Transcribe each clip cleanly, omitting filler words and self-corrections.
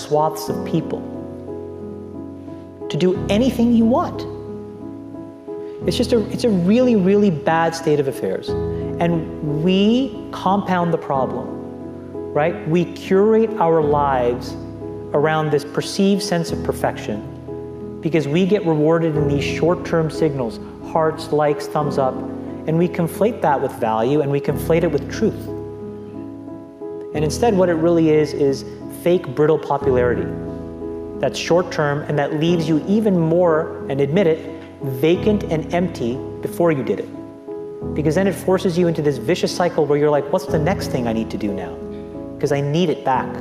swaths of people to do anything you want. It's a really, really bad state of affairs. And we compound the problem, right? We curate our lives around this perceived sense of perfection because we get rewarded in these short-term signals, hearts, likes, thumbs up, and we conflate that with value and we conflate it with truth. And instead what it really is fake, brittle popularity that's short-term and that leaves you even more, and admit it, vacant and empty before you did it. Because then it forces you into this vicious cycle where you're like, what's the next thing I need to do now? Because I need it back.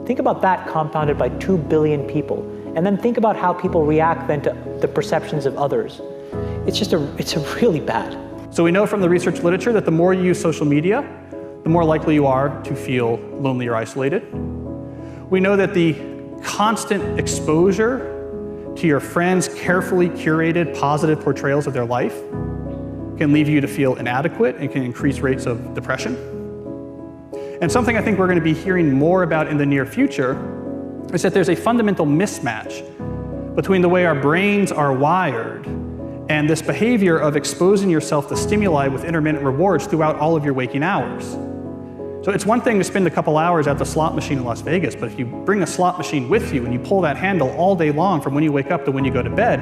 Think about that compounded by 2 billion people. And then think about how people react then to the perceptions of others. It's really bad. So we know from the research literature that the more you use social media, the more likely you are to feel lonely or isolated. We know that the constant exposure to your friends' carefully curated positive portrayals of their life can leave you to feel inadequate and can increase rates of depression. And something I think we're going to be hearing more about in the near future is that there's a fundamental mismatch between the way our brains are wired and this behavior of exposing yourself to stimuli with intermittent rewards throughout all of your waking hours. So it's one thing to spend a couple hours at the slot machine in Las Vegas, but if you bring a slot machine with you and you pull that handle all day long from when you wake up to when you go to bed,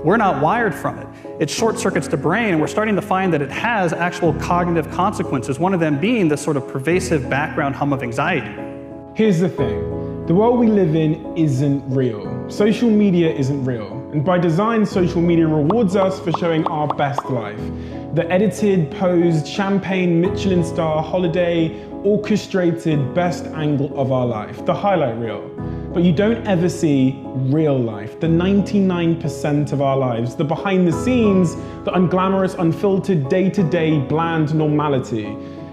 we're not wired from it. It short circuits the brain, and we're starting to find that it has actual cognitive consequences, one of them being this sort of pervasive background hum of anxiety. Here's the thing. The world we live in isn't real. Social media isn't real. And by design, social media rewards us for showing our best life. The edited, posed, champagne, Michelin star, holiday, orchestrated best angle of our life, the highlight reel. But you don't ever see real life, the 99% of our lives, the behind the scenes, the unglamorous, unfiltered, day-to-day, bland normality.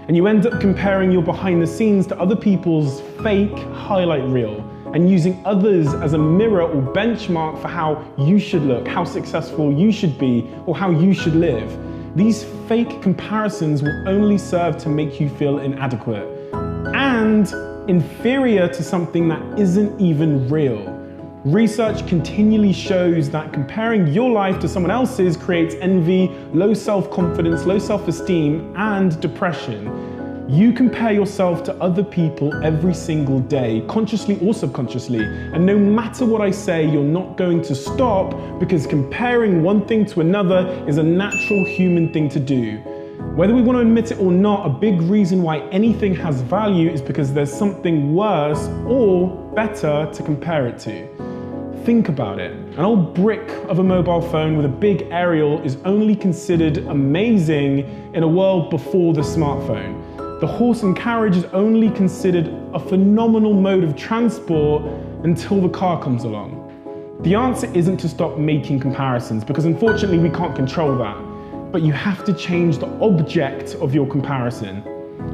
And you end up comparing your behind the scenes to other people's fake highlight reel and using others as a mirror or benchmark for how you should look, how successful you should be, or how you should live. These fake comparisons will only serve to make you feel inadequate and inferior to something that isn't even real. Research continually shows that comparing your life to someone else's creates envy, low self-confidence, low self-esteem, and depression. You compare yourself to other people every single day, consciously or subconsciously, and no matter what I say, you're not going to stop because comparing one thing to another is a natural human thing to do. Whether we want to admit it or not, a big reason why anything has value is because there's something worse or better to compare it to. Think about it. An old brick of a mobile phone with a big aerial is only considered amazing in a world before the smartphone. The horse and carriage is only considered a phenomenal mode of transport until the car comes along. The answer isn't to stop making comparisons, because unfortunately we can't control that. But you have to change the object of your comparison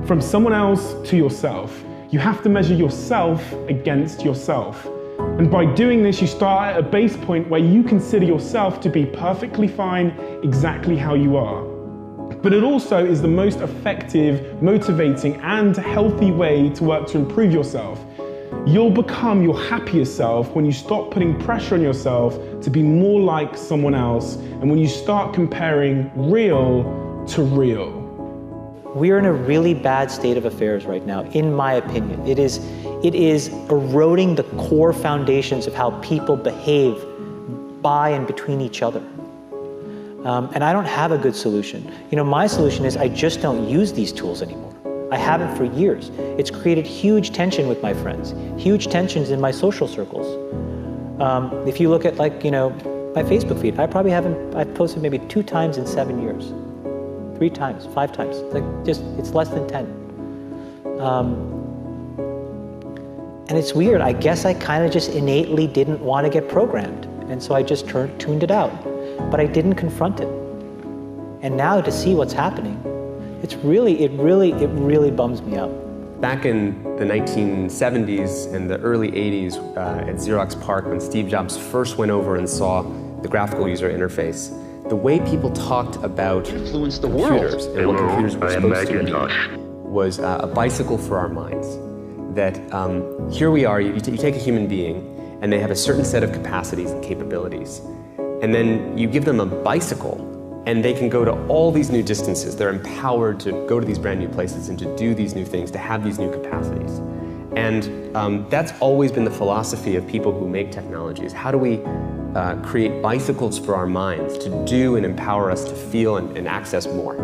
from someone else to yourself. You have to measure yourself against yourself. And by doing this, you start at a base point where you consider yourself to be perfectly fine exactly how you are. But it also is the most effective, motivating, and healthy way to work to improve yourself. You'll become your happiest self when you stop putting pressure on yourself to be more like someone else, and when you start comparing real to real. We are in a really bad state of affairs right now, in my opinion. It is eroding the core foundations of how people behave by and between each other. And I don't have a good solution. My solution is I just don't use these tools anymore. I haven't for years. It's created huge tension with my friends, huge tensions in my social circles. If you look at my Facebook feed, I've posted maybe 2 times in 7 years. 3 times, 5 times, it's less than 10. And it's weird, I guess I kind of just innately didn't want to get programmed. And so I just tuned it out, but I didn't confront it. And now to see what's happening, it really bums me out. Back in the 1970s and the early 80s at Xerox PARC, when Steve Jobs first went over and saw the graphical user interface, the way people talked about computers and what computers were supposed to be was a bicycle for our minds. that here we are, you take a human being, and they have a certain set of capacities and capabilities. And then you give them a bicycle, and they can go to all these new distances. They're empowered to go to these brand new places and to do these new things, to have these new capacities. And that's always been the philosophy of people who make technologies. How do we create bicycles for our minds to do and empower us to feel and access more?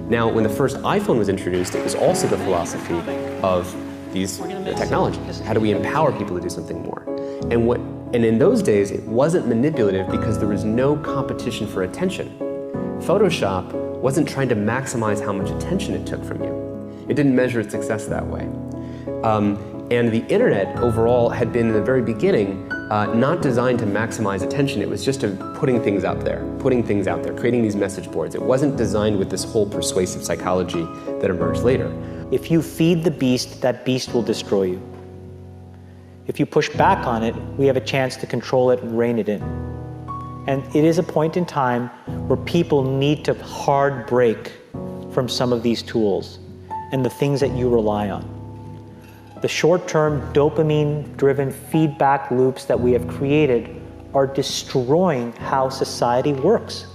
Now, when the first iPhone was introduced, it was also the philosophy of these technologies. How do we empower people to do something more? And in those days, it wasn't manipulative because there was no competition for attention. Photoshop wasn't trying to maximize how much attention it took from you. It didn't measure its success that way. And the internet overall had been in the very beginning not designed to maximize attention. It was just putting things out there, creating these message boards. It wasn't designed with this whole persuasive psychology that emerged later. If you feed the beast, that beast will destroy you. If you push back on it, we have a chance to control it and rein it in. And it is a point in time where people need to hard break from some of these tools and the things that you rely on. The short-term dopamine-driven feedback loops that we have created are destroying how society works.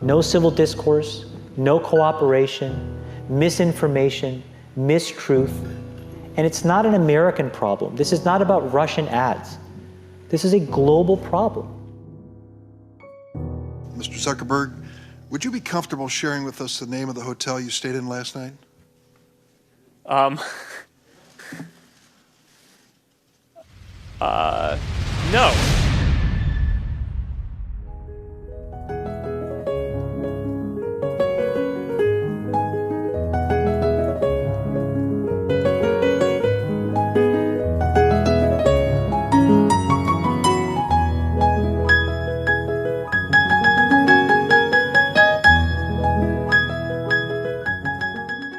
No civil discourse, no cooperation, misinformation, mistruth. And it's not an American problem. This is not about Russian ads. This is a global problem. Mr. Zuckerberg, would you be comfortable sharing with us the name of the hotel you stayed in last night? No.